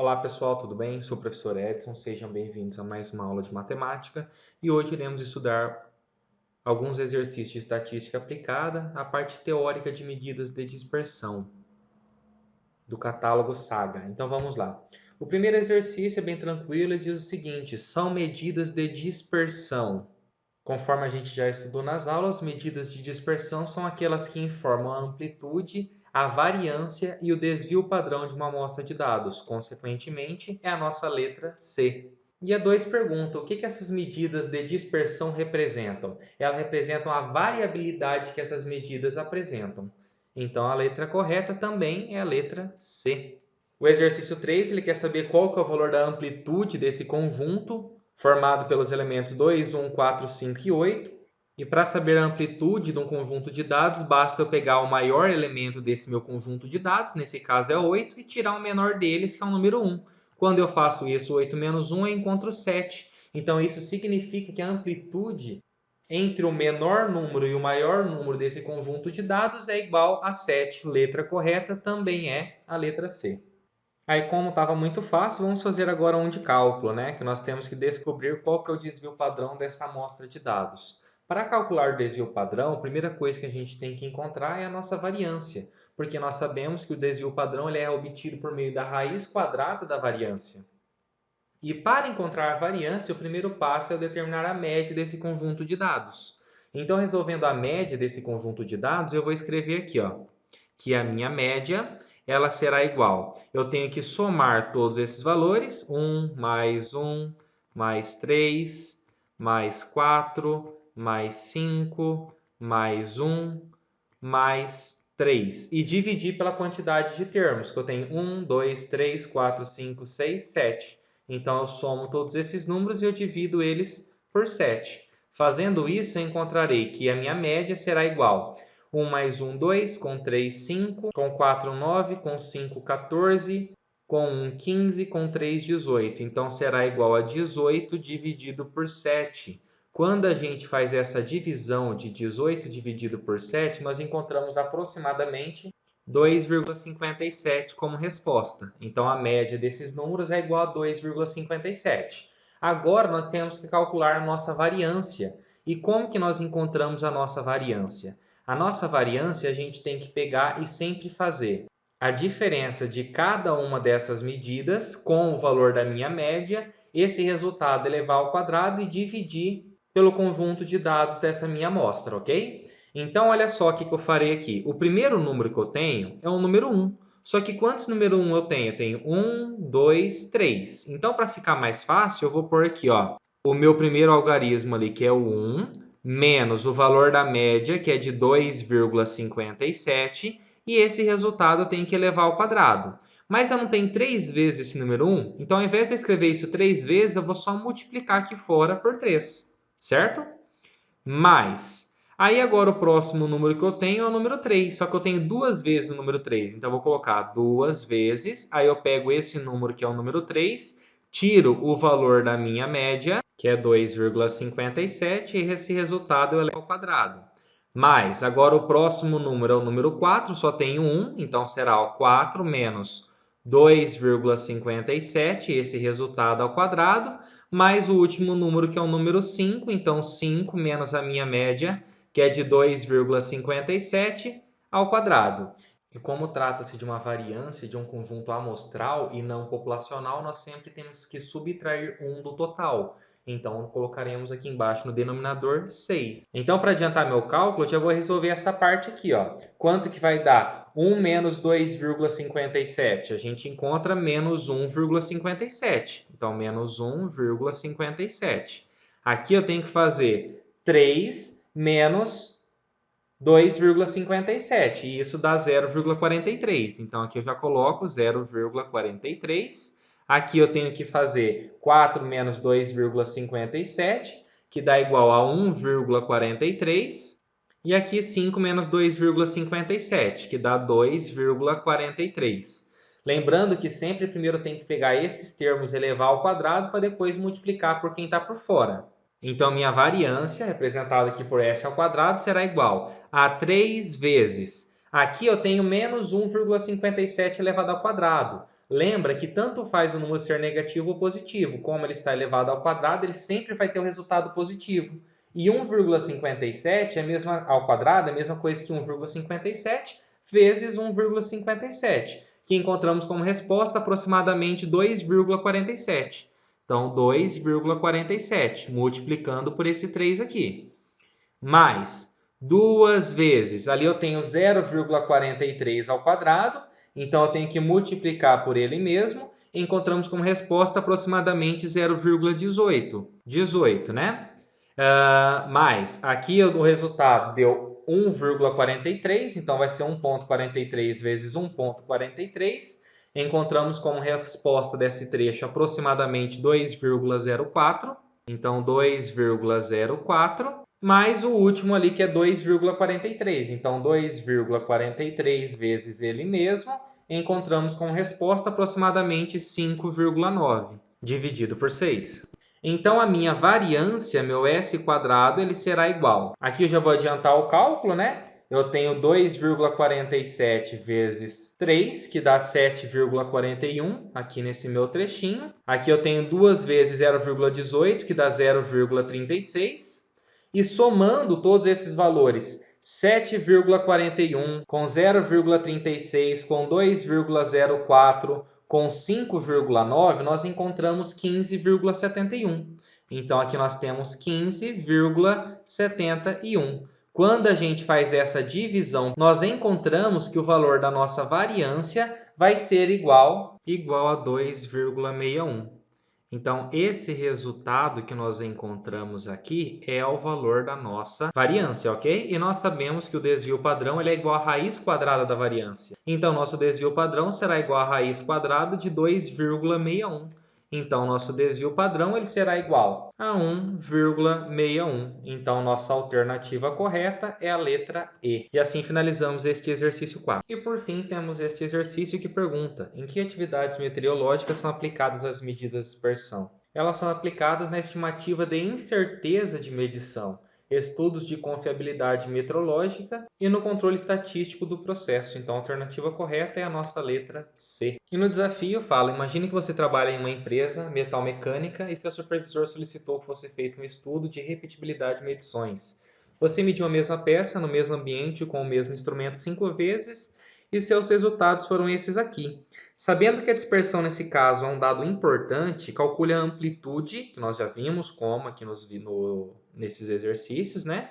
Olá pessoal, tudo bem? Sou o professor Edson, sejam bem-vindos a mais uma aula de matemática e hoje iremos estudar alguns exercícios de estatística aplicada à parte teórica de medidas de dispersão do catálogo Saga. Então vamos lá. O primeiro exercício é bem tranquilo e diz o seguinte: são medidas de dispersão. Conforme a gente já estudou nas aulas, medidas de dispersão são aquelas que informam a amplitude, a variância e o desvio padrão de uma amostra de dados. Consequentemente, é a nossa letra C. E a 2 pergunta, o que essas medidas de dispersão representam? Elas representam a variabilidade que essas medidas apresentam. Então, a letra correta também é a letra C. O exercício 3, ele quer saber qual que é o valor da amplitude desse conjunto, formado pelos elementos 2, 1, 4, 5 e 8. E para saber a amplitude de um conjunto de dados, basta eu pegar o maior elemento desse meu conjunto de dados, nesse caso é 8, e tirar o menor deles, que é o número 1. Quando eu faço isso, 8 menos 1, eu encontro 7. Então, isso significa que a amplitude entre o menor número e o maior número desse conjunto de dados é igual a 7. Letra correta também é a letra C. Aí, como estava muito fácil, vamos fazer agora um de cálculo, né? Que nós temos que descobrir qual que é o desvio padrão dessa amostra de dados. Para calcular o desvio padrão, a primeira coisa que a gente tem que encontrar é a nossa variância, porque nós sabemos que o desvio padrão ele é obtido por meio da raiz quadrada da variância. E para encontrar a variância, o primeiro passo é determinar a média desse conjunto de dados. Então, resolvendo a média desse conjunto de dados, eu vou escrever aqui, ó, que a minha média ela será igual. Eu tenho que somar todos esses valores, 1 mais 3, mais 4, mais 5, mais 1, mais 3. E dividir pela quantidade de termos, que eu tenho 1, 2, 3, 4, 5, 6, 7. Então, eu somo todos esses números e eu divido eles por 7. Fazendo isso, eu encontrarei que a minha média será igual 1 mais 1, 2, com 3, 5, com 4, 9, com 5, 14, com 1, 15, com 3, 18. Então, será igual a 18 dividido por 7. Quando a gente faz essa divisão de 18 dividido por 7, nós encontramos aproximadamente 2,57 como resposta. Então, a média desses números é igual a 2,57. Agora, nós temos que calcular a nossa variância. E como que nós encontramos a nossa variância? A nossa variância a gente tem que pegar e sempre fazer a diferença de cada uma dessas medidas com o valor da minha média, esse resultado elevar ao quadrado e dividir pelo conjunto de dados dessa minha amostra, ok? Então, olha só o que eu farei aqui. O primeiro número que eu tenho é o número 1. Só que quantos número 1 eu tenho? Eu tenho 1, 2, 3. Então, para ficar mais fácil, eu vou pôr aqui, ó, o meu primeiro algarismo ali, que é o 1, menos o valor da média, que é de 2,57, e esse resultado eu tenho que elevar ao quadrado. Mas eu não tenho 3 vezes esse número 1, então ao invés de escrever isso 3 vezes, eu vou só multiplicar aqui fora por 3, certo? Mais. Aí agora o próximo número que eu tenho é o número 3, só que eu tenho 2 vezes o número 3, então eu vou colocar 2 vezes, aí eu pego esse número que é o número 3, tiro o valor da minha média, que é 2,57, e esse resultado eu elevo ao quadrado. Mais, agora o próximo número é o número 4, só tenho 1, então será o 4 menos 2,57, esse resultado ao quadrado, mais o último número que é o número 5, então 5 menos a minha média, que é de 2,57 ao quadrado. E como trata-se de uma variância de um conjunto amostral e não populacional, nós sempre temos que subtrair 1 do total. Então, colocaremos aqui embaixo no denominador 6. Então, para adiantar meu cálculo, eu já vou resolver essa parte aqui, ó. Quanto que vai dar 1 menos 2,57? A gente encontra menos 1,57. Então, menos 1,57. Aqui eu tenho que fazer 3 menos 2,57, e isso dá 0,43. Então, aqui eu já coloco 0,43. Aqui eu tenho que fazer 4 menos 2,57, que dá igual a 1,43. E aqui 5 menos 2,57, que dá 2,43. Lembrando que sempre primeiro tem que pegar esses termos e elevar ao quadrado para depois multiplicar por quem está por fora. Então, minha variância, representada aqui por s ao quadrado, será igual a 3 vezes. Aqui eu tenho menos 1,57 elevado ao quadrado. Lembra que tanto faz o número ser negativo ou positivo. Como ele está elevado ao quadrado, ele sempre vai ter o resultado positivo. E 1,57 ao quadrado é a mesma coisa que 1,57 vezes 1,57, que encontramos como resposta aproximadamente 2,47. Então, 2,47, multiplicando por esse 3 aqui. Mais 2 vezes, ali eu tenho 0,43 ao quadrado, então eu tenho que multiplicar por ele mesmo, e encontramos como resposta aproximadamente 0,18. 18, né? Mais, aqui o resultado deu 1,43, então vai ser 1,43 vezes 1,43. Encontramos como resposta desse trecho aproximadamente 2,04. Então, 2,04, mais o último ali que é 2,43. Então, 2,43 vezes ele mesmo, encontramos como resposta aproximadamente 5,9, dividido por 6. Então, a minha variância, meu S², ele será igual. Aqui eu já vou adiantar o cálculo, né? Eu tenho 2,47 vezes 3, que dá 7,41, aqui nesse meu trechinho. Aqui eu tenho 2 vezes 0,18, que dá 0,36. E somando todos esses valores, 7,41 com 0,36 com 2,04 com 5,9, nós encontramos 15,71. Então, aqui nós temos 15,71. Quando a gente faz essa divisão, nós encontramos que o valor da nossa variância vai ser igual a 2,61. Então, esse resultado que nós encontramos aqui é o valor da nossa variância, ok? E nós sabemos que o desvio padrão ele é igual à raiz quadrada da variância. Então, nosso desvio padrão será igual à raiz quadrada de 2,61. Então, nosso desvio padrão ele será igual a 1,61. Então, nossa alternativa correta é a letra E. E assim finalizamos este exercício 4. E por fim, temos este exercício que pergunta: em que atividades meteorológicas são aplicadas as medidas de dispersão? Elas são aplicadas na estimativa de incerteza de medição, estudos de confiabilidade meteorológica e no controle estatístico do processo. Então, a alternativa correta é a nossa letra C. E no desafio fala: imagine que você trabalha em uma empresa metalmecânica e seu supervisor solicitou que fosse feito um estudo de repetibilidade de medições. Você mediu a mesma peça no mesmo ambiente com o mesmo instrumento 5 vezes e seus resultados foram esses aqui. Sabendo que a dispersão nesse caso é um dado importante, calcule a amplitude, que nós já vimos como aqui nesses exercícios, né?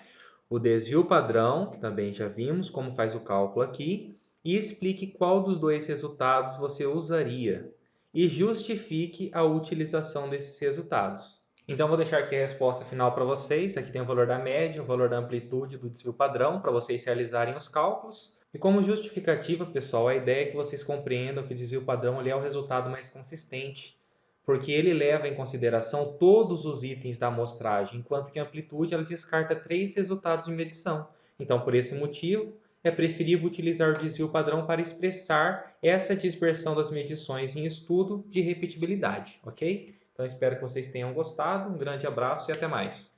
O desvio padrão, que também já vimos como faz o cálculo aqui, e explique qual dos dois resultados você usaria e justifique a utilização desses resultados. Então, vou deixar aqui a resposta final para vocês. Aqui tem o valor da média, o valor da amplitude do desvio padrão, para vocês realizarem os cálculos. E como justificativa, pessoal, a ideia é que vocês compreendam que o desvio padrão é o resultado mais consistente, porque ele leva em consideração todos os itens da amostragem, enquanto que a amplitude ela descarta 3 resultados de medição. Então, por esse motivo, é preferível utilizar o desvio padrão para expressar essa dispersão das medições em estudo de repetibilidade, ok? Então, espero que vocês tenham gostado. Um grande abraço e até mais!